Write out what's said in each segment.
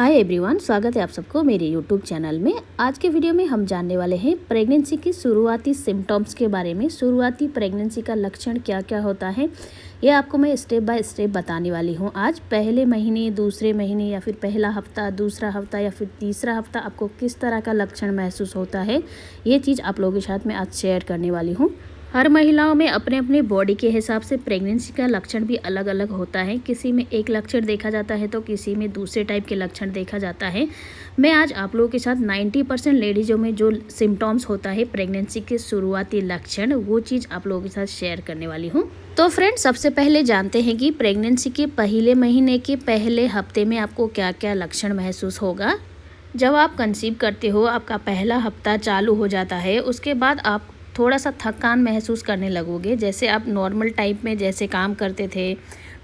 Hi everyone, स्वागत है आप सबको मेरे यूट्यूब चैनल में। आज के वीडियो में हम जानने वाले हैं प्रेगनेंसी की शुरुआती सिम्टम्स के बारे में। शुरुआती प्रेगनेंसी का लक्षण क्या क्या होता है ये आपको मैं स्टेप बाय स्टेप बताने वाली हूँ। आज पहले महीने, दूसरे महीने या फिर पहला हफ्ता, दूसरा हफ्ता या फिर तीसरा हफ्ता आपको किस तरह का लक्षण महसूस होता है, ये चीज़ आप लोगों के साथ मैं आज शेयर करने वाली हूँ। हर महिलाओं में अपने अपने बॉडी के हिसाब से प्रेगनेंसी का लक्षण भी अलग अलग होता है। किसी में एक लक्षण देखा जाता है तो किसी में दूसरे टाइप के लक्षण देखा जाता है। मैं आज आप लोगों के साथ 90% लेडीज़ों में जो सिम्टम्स होता है प्रेगनेंसी के शुरुआती लक्षण, वो चीज़ आप लोगों के साथ शेयर करने वाली हूँ। तो फ्रेंड्स, सबसे पहले जानते हैं कि प्रेगनेंसी के पहले महीने के पहले हफ्ते में आपको क्या क्या लक्षण महसूस होगा। जब आप कंसीव करते हो, आपका पहला हफ्ता चालू हो जाता है, उसके बाद आप थोड़ा सा थकान महसूस करने लगोगे। जैसे आप नॉर्मल टाइप में जैसे काम करते थे,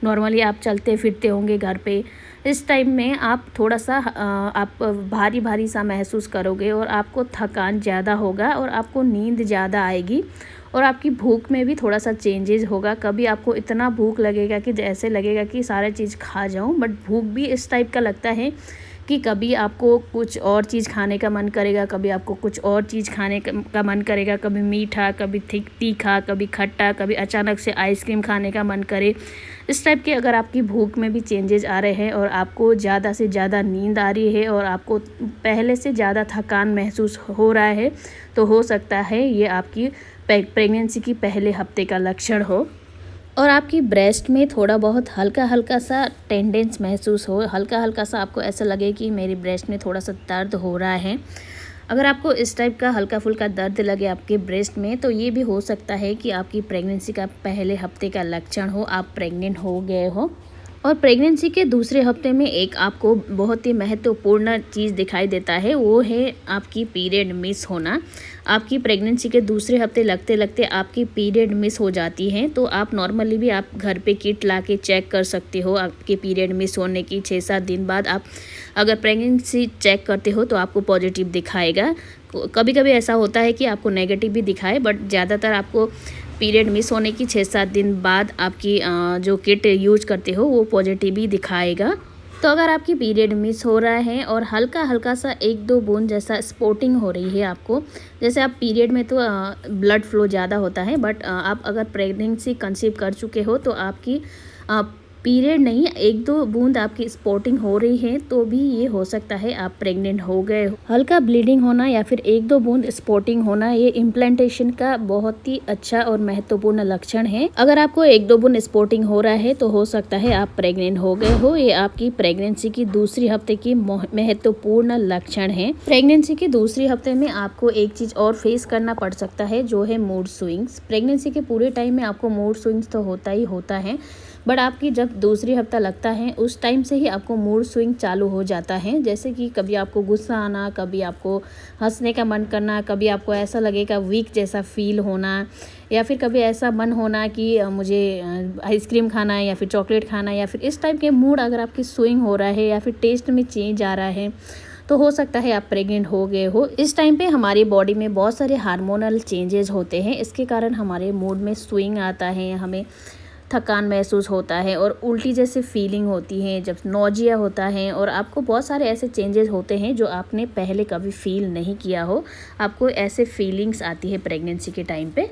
नॉर्मली आप चलते फिरते होंगे घर पे, इस टाइम में आप थोड़ा सा आप भारी भारी सा महसूस करोगे और आपको थकान ज़्यादा होगा और आपको नींद ज़्यादा आएगी और आपकी भूख में भी थोड़ा सा चेंजेस होगा। कभी आपको इतना भूख लगेगा कि जैसे लगेगा कि सारे चीज़ खा जाऊं, बट भूख भी इस टाइप का लगता है कि कभी आपको कुछ और चीज़ खाने का मन करेगा, कभी आपको कुछ और चीज़ खाने का मन करेगा, कभी मीठा, कभी तीखा, कभी खट्टा, कभी अचानक से आइसक्रीम खाने का मन करे। इस टाइप के अगर आपकी भूख में भी चेंजेस आ रहे हैं और आपको ज़्यादा से ज़्यादा नींद आ रही है और आपको पहले से ज़्यादा थकान महसूस हो रहा है, तो हो सकता है ये आपकी प्रेगनेंसी की पहले हफ्ते का लक्षण हो। और आपकी ब्रेस्ट में थोड़ा बहुत हल्का हल्का सा टेंडेंस महसूस हो, हल्का हल्का सा आपको ऐसा लगे कि मेरी ब्रेस्ट में थोड़ा सा दर्द हो रहा है। अगर आपको इस टाइप का हल्का फुल्का दर्द लगे आपके ब्रेस्ट में, तो ये भी हो सकता है कि आपकी प्रेगनेंसी का पहले हफ्ते का लक्षण हो, आप प्रेग्नेंट हो गए हो। और प्रेगनेंसी के दूसरे हफ्ते में एक आपको बहुत ही महत्वपूर्ण चीज़ दिखाई देता है, वो है आपकी पीरियड मिस होना। आपकी प्रेगनेंसी के दूसरे हफ्ते लगते लगते आपकी पीरियड मिस हो जाती है, तो आप नॉर्मली भी आप घर पे किट ला के चेक कर सकते हो। आपके पीरियड मिस होने की 6-7 दिन बाद आप अगर प्रेगनेंसी चेक करते हो तो आपको पॉजिटिव दिखाएगा। कभी कभी ऐसा होता है कि आपको नेगेटिव भी दिखाए, बट ज़्यादातर आपको पीरियड मिस होने की 6-7 दिन बाद आपकी जो किट यूज करते हो वो पॉजिटिव ही दिखाएगा। तो अगर आपकी पीरियड मिस हो रहा है और हल्का हल्का सा 1-2 बूंद जैसा स्पॉटिंग हो रही है आपको, जैसे आप पीरियड में तो ब्लड फ्लो ज़्यादा होता है, बट आप अगर प्रेगनेंसी कंसीव कर चुके हो तो आपकी पीरियड नहीं, 1-2 बूंद आपकी स्पॉटिंग हो रही है, तो भी ये हो सकता है आप प्रेग्नेंट हो गए हो। हल्का ब्लीडिंग होना या फिर 1-2 बूंद स्पॉटिंग होना, ये इम्प्लांटेशन का बहुत ही अच्छा और महत्वपूर्ण लक्षण है। अगर आपको 1-2 बूंद स्पॉटिंग हो रहा है तो हो सकता है आप प्रेग्नेंट हो गए हो। ये आपकी प्रेगनेंसी की दूसरी हफ्ते की महत्वपूर्ण लक्षण है। प्रेगनेंसी के दूसरे हफ्ते में आपको एक चीज और फेस करना पड़ सकता है, जो है मूड स्विंग्स। प्रेगनेंसी के पूरे टाइम में आपको मूड स्विंग्स तो होता ही होता है, बट आपकी जब दूसरी हफ्ता लगता है उस टाइम से ही आपको मूड स्विंग चालू हो जाता है। जैसे कि कभी आपको गुस्सा आना, कभी आपको हंसने का मन करना, कभी आपको ऐसा लगेगा वीक जैसा फील होना, या फिर कभी ऐसा मन होना कि मुझे आइसक्रीम खाना है या फिर चॉकलेट खाना है, या फिर इस टाइप के मूड अगर आपकी स्विंग हो रहा है या फिर टेस्ट में चेंज आ रहा है, तो हो सकता है आप प्रेग्नेंट हो गए हो। इस टाइम पे हमारी बॉडी में बहुत सारे हार्मोनल चेंजेस होते हैं, इसके कारण हमारे मूड में स्विंग आता है, हमें थकान महसूस होता है और उल्टी जैसी फीलिंग होती है, जब नोजिया होता है, और आपको बहुत सारे ऐसे चेंजेस होते हैं जो आपने पहले कभी फील नहीं किया हो। आपको ऐसे फीलिंग्स आती है प्रेगनेंसी के टाइम पे।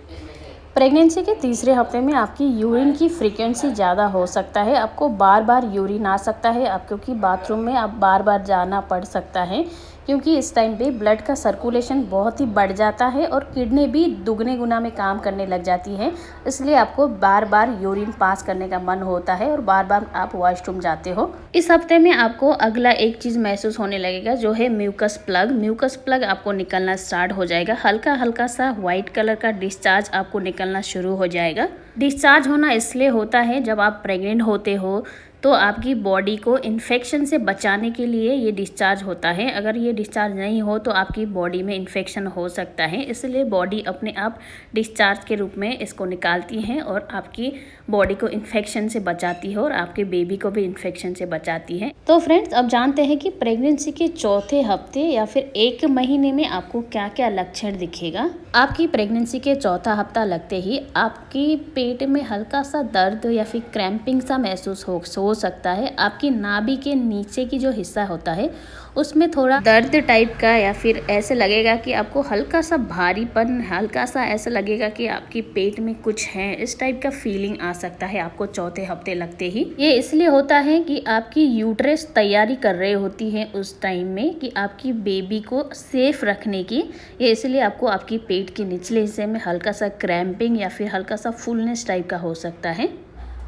प्रेगनेंसी के तीसरे हफ्ते में आपकी यूरिन की फ्रीक्वेंसी ज़्यादा हो सकता है, आपको बार बार यूरिन आ सकता है, आप क्योंकि बाथरूम में आप बार बार जाना पड़ सकता है, क्योंकि इस टाइम पे ब्लड का सर्कुलेशन बहुत ही बढ़ जाता है और किडनी भी दुगने गुना में काम करने लग जाती है। इसलिए आपको बार बार यूरिन पास करने का मन होता है और बार बार आप वॉशरूम जाते हो। इस हफ्ते में आपको अगला एक चीज़ महसूस होने लगेगा, जो है म्यूकस प्लग। म्यूकस प्लग आपको निकलना स्टार्ट हो जाएगा। हल्का हल्का सा व्हाइट कलर का डिस्चार्ज आपको निकलना शुरू हो जाएगा। डिस्चार्ज होना इसलिए होता है, जब आप प्रेग्नेंट होते हो तो आपकी बॉडी को इन्फेक्शन से बचाने के लिए ये डिस्चार्ज होता है। अगर ये डिस्चार्ज नहीं हो तो आपकी बॉडी में इन्फेक्शन हो सकता है, इसलिए बॉडी अपने आप डिस्चार्ज के रूप में इसको निकालती है और आपकी बॉडी को इन्फेक्शन से बचाती है और आपके बेबी को भी इन्फेक्शन से बचाती है। तो फ्रेंड्स, अब जानते हैं कि प्रेगनेंसी के चौथे हफ्ते या फिर 1 महीने में आपको क्या क्या लक्षण दिखेगा। आपकी प्रेगनेंसी के चौथा हफ्ता लगते ही आपकी पेट में हल्का सा दर्द या फिर क्रैम्पिंग सा महसूस हो सकता है। आपकी नाभि के नीचे की जो हिस्सा होता है उसमें थोड़ा दर्द टाइप का, या फिर ऐसे लगेगा कि आपको हल्का सा भारीपन, हल्का सा ऐसा लगेगा कि आपकी पेट में कुछ है, इस टाइप का फीलिंग आ सकता है आपको चौथे हफ्ते लगते ही। ये इसलिए होता है कि आपकी यूट्रस तैयारी कर रही होती है उस टाइम में कि आपकी बेबी को सेफ रखने की। ये इसलिए आपको आपकी पेट के निचले हिस्से में हल्का सा क्रैम्पिंग या फिर हल्का सा फुलनेस टाइप का हो सकता है।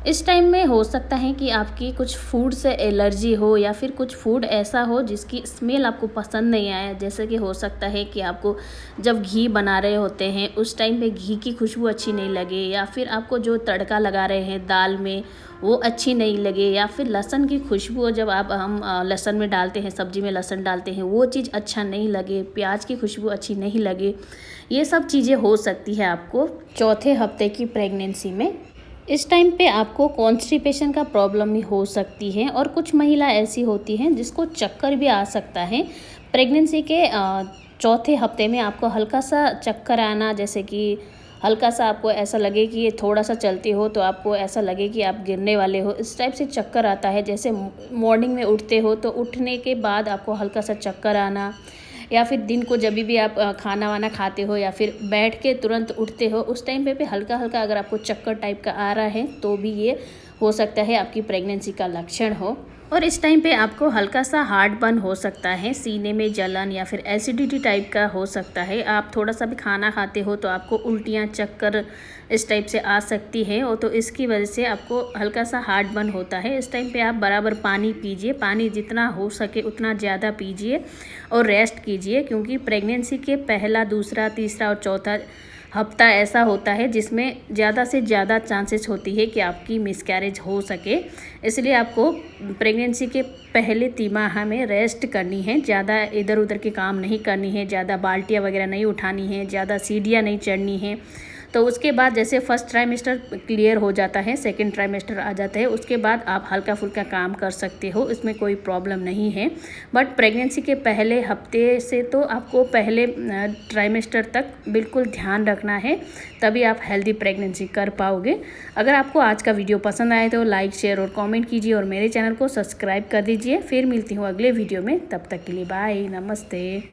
इस टाइम में हो सकता है कि आपकी कुछ फूड से एलर्जी हो, या फिर कुछ फूड ऐसा हो जिसकी स्मेल आपको पसंद नहीं आए। जैसे कि हो सकता है कि आपको जब घी बना रहे होते हैं उस टाइम पे घी की खुशबू अच्छी नहीं लगे, या फिर आपको जो तड़का लगा रहे हैं दाल में वो अच्छी नहीं लगे, या फिर लहसुन की खुशबू जब हम लहसुन में डालते हैं, सब्जी में लहसुन डालते हैं, वो चीज़ अच्छा नहीं लगे, प्याज की खुशबू अच्छी नहीं लगे। ये सब चीज़ें हो सकती है आपको चौथे हफ्ते की प्रेगनेंसी में। इस टाइम पे आपको कॉन्स्टिपेशन का प्रॉब्लम भी हो सकती है, और कुछ महिला ऐसी होती हैं जिसको चक्कर भी आ सकता है। प्रेगनेंसी के चौथे हफ्ते में आपको हल्का सा चक्कर आना, जैसे कि हल्का सा आपको ऐसा लगे कि ये थोड़ा सा चलते हो तो आपको ऐसा लगे कि आप गिरने वाले हो, इस टाइप से चक्कर आता है। जैसे मॉर्निंग में उठते हो तो उठने के बाद आपको हल्का सा चक्कर आना, या फिर दिन को जब भी आप खाना वाना खाते हो या फिर बैठ के तुरंत उठते हो उस टाइम पे भी हल्का हल्का अगर आपको चक्कर टाइप का आ रहा है तो भी ये हो सकता है आपकी प्रेगनेंसी का लक्षण हो। और इस टाइम पे आपको हल्का सा हार्टबर्न हो सकता है, सीने में जलन या फिर एसिडिटी टाइप का हो सकता है। आप थोड़ा सा भी खाना खाते हो तो आपको उल्टियाँ, चक्कर इस टाइप से आ सकती है, और तो इसकी वजह से आपको हल्का सा हार्टबर्न होता है। इस टाइम पे आप बराबर पानी पीजिए, पानी जितना हो सके उतना ज़्यादा पीजिए और रेस्ट कीजिए, क्योंकि प्रेगनेंसी के पहला, दूसरा, तीसरा और चौथा हफ्ता ऐसा होता है जिसमें ज़्यादा से ज़्यादा चांसेस होती है कि आपकी मिसकैरेज हो सके। इसलिए आपको प्रेगनेंसी के पहले तिमाह में रेस्ट करनी है, ज़्यादा इधर उधर के काम नहीं करनी है, ज़्यादा बाल्टियाँ वगैरह नहीं उठानी है, ज़्यादा सीढ़ियाँ नहीं चढ़नी है। तो उसके बाद जैसे फर्स्ट ट्राइमेस्टर क्लियर हो जाता है, सेकंड ट्राइमेस्टर आ जाता है, उसके बाद आप हल्का फुल्का काम कर सकते हो, इसमें कोई प्रॉब्लम नहीं है। बट प्रेगनेंसी के पहले हफ्ते से तो आपको पहले ट्राइमेस्टर तक बिल्कुल ध्यान रखना है, तभी आप हेल्दी प्रेगनेंसी कर पाओगे। अगर आपको आज का वीडियो पसंद आए तो लाइक, शेयर और कॉमेंट कीजिए, और मेरे चैनल को सब्सक्राइब कर दीजिए। फिर मिलती हूँ अगले वीडियो में, तब तक के लिए बाय, नमस्ते।